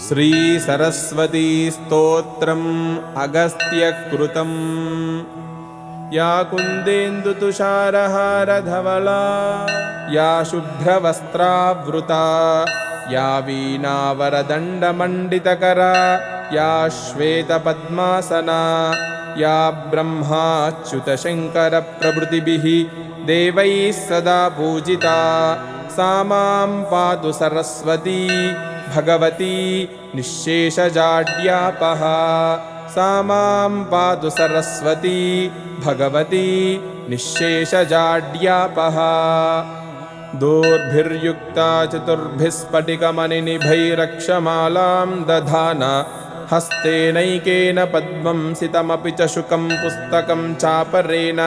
श्री सरस्वती स्तोत्रम् अगस्त्यकृतम्। या कुन्देन्दुतुषारहारधवला या शुभ्रवस्त्रावृता या वीणावरदण्डमण्डितकरा या श्वेतपद्मासना या ब्रह्माच्युतशङ्करप्रभृतिभिः देवैः सदा पूजिता सा मां पातु सरस्वती भगवती निःशेषजाड्यापः। सा मां पातु सरस्वती भगवती निःशेषजाड्यापः। दोर्भिर्युक्ता चतुर्भिः स्फटिकमणिनिभैरक्षमालां दधाना हस्तेनैकेन पद्मं सितमपि च शुकं पुस्तकं चापरेण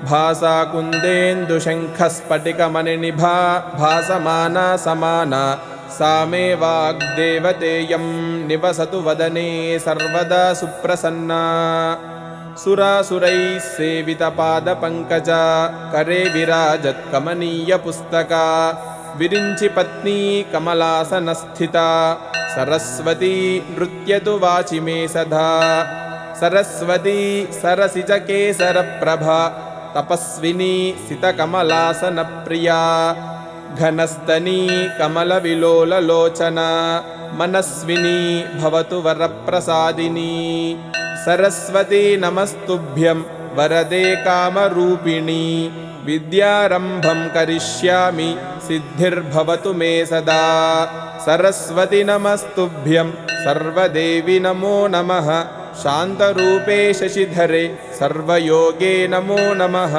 भासा कुन्देन्दुशङ्खस्फटिकमणिनिभा भासमाना समाना सा मे वाग्देवतेयं निवसतु वदने सर्वदा सुप्रसन्ना। सुरासुरैः सेवितपादपङ्कजा करे विराजत्कमनीयपुस्तका विरिञ्चि पत्नी कमलासनस्थिता सरस्वती नृत्यतु वाचि मे सदा। सरस्वती सरसिजकेसरप्रभा तपस्विनी सितकमलासनप्रिया घनस्तनी कमलविलोललोचना मनस्विनी भवतु वरप्रसादिनी। सरस्वती नमस्तुभ्यं वरदे कामरूपिणी विद्यारम्भं करिष्यामि सिद्धिर्भवतु मे सदा। सरस्वती नमस्तुभ्यं सर्वदेवी नमो नमः शान्तरूपे शशिधरे सर्वयोगे नमो नमः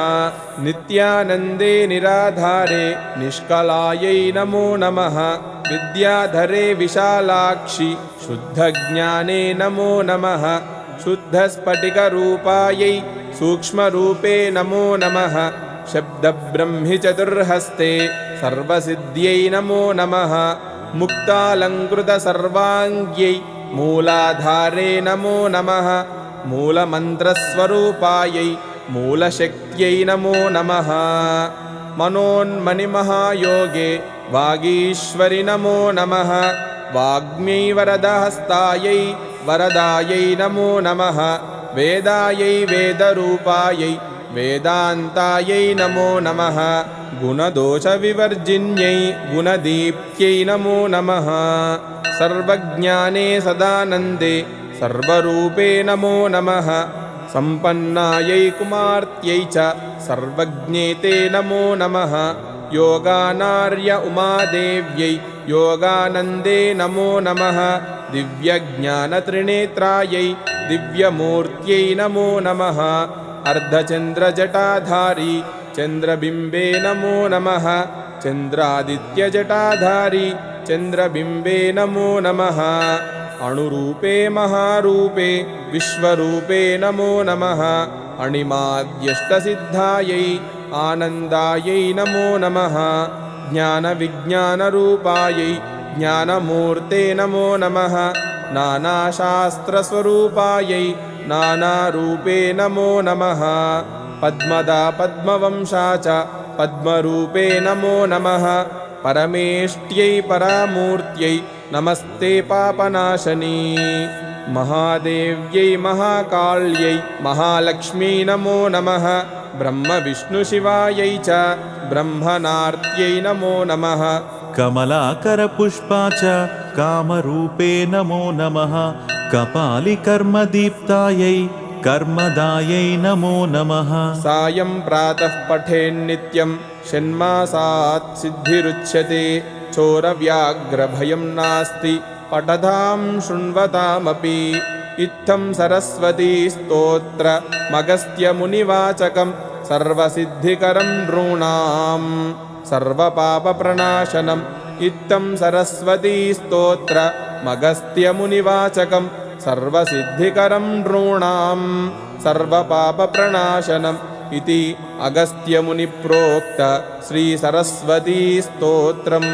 नित्यानन्दे निराधारे निष्कलायै नमो नमः विद्याधरे विशालाक्षि शुद्धज्ञाने नमो नमः शुद्धस्फटिकरूपायै सूक्ष्मरूपे नमो नमः शब्दब्रह्मि चतुर्हस्ते सर्वसिद्ध्यै नमो नमः मुक्तालङ्कृतसर्वाङ्ग्यै मूलाधारे नमो नमः मूलमन्त्रस्वरूपायै मूलशक्त्यै नमो नमः मनोन्मणिमहायोगे वागीश्वरि नमो नमः वाग्म्यै वरदहस्तायै वरदायै नमो नमः वेदायै वेदरूपायै वेदान्तायै नमो नमः गुणदोषविवर्जिन्यै गुणदीप्त्यै नमो नमः सर्वज्ञाने सदानन्दे सर्वरूपे नमो नमः सम्पन्नायै कुमार्त्यै च सर्वज्ञेते नमो नमः योगानार्य उमादेव्यै योगानन्दे नमो नमः दिव्यज्ञानत्रिनेत्रायै दिव्यमूर्त्यै नमो नमः अर्धचन्द्रजटाधारी चन्द्रबिम्बे नमो नमः चन्द्रादित्यजटाधारी चन्द्रबिम्बे नमो नमः अणुरूपे महारूपे विश्वरूपे नमो नमः अणिमाद्यष्टसिद्धायै आनन्दायै नमो नमः ज्ञानविज्ञानरूपायै ज्ञानमूर्ते नमो नमः नानाशास्त्रस्वरूपायै नानारूपे नमो नमः पद्मदा पद्मवंशा च पद्मरूपे नमो नमः परमेष्ट्यै परामूर्त्यै नमस्ते पापनाशनी महादेव्यै महाकाल्यै महालक्ष्म्यै नमो नमः ब्रह्मविष्णुशिवायै च ब्रह्मणार्त्यै नमो नमः कमलाकरपुष्पा च कामरूपे नमो नमः कपालिकर्मदीप्तायै कर्मदायै नमो नमः सायं प्रातः पठेन्नित्यं षण्मासात् सिद्धिरुच्यते चोरव्याघ्रभयं नास्ति पठतां शृण्वतामपि इत्थं सरस्वती स्तोत्रमगस्त्यमुनिवाचकं सर्वसिद्धिकरं नॄणां सर्वपापप्रणाशनम् इत्थं सरस्वती स्तोत्रमगस्त्यमुनिवाचकं सर्वसिद्धिकरं नॄणां सर्वपापप्रणाशनम् इति अगस्त्यमुनिप्रोक्त श्री सरस्वती स्तोत्रम्।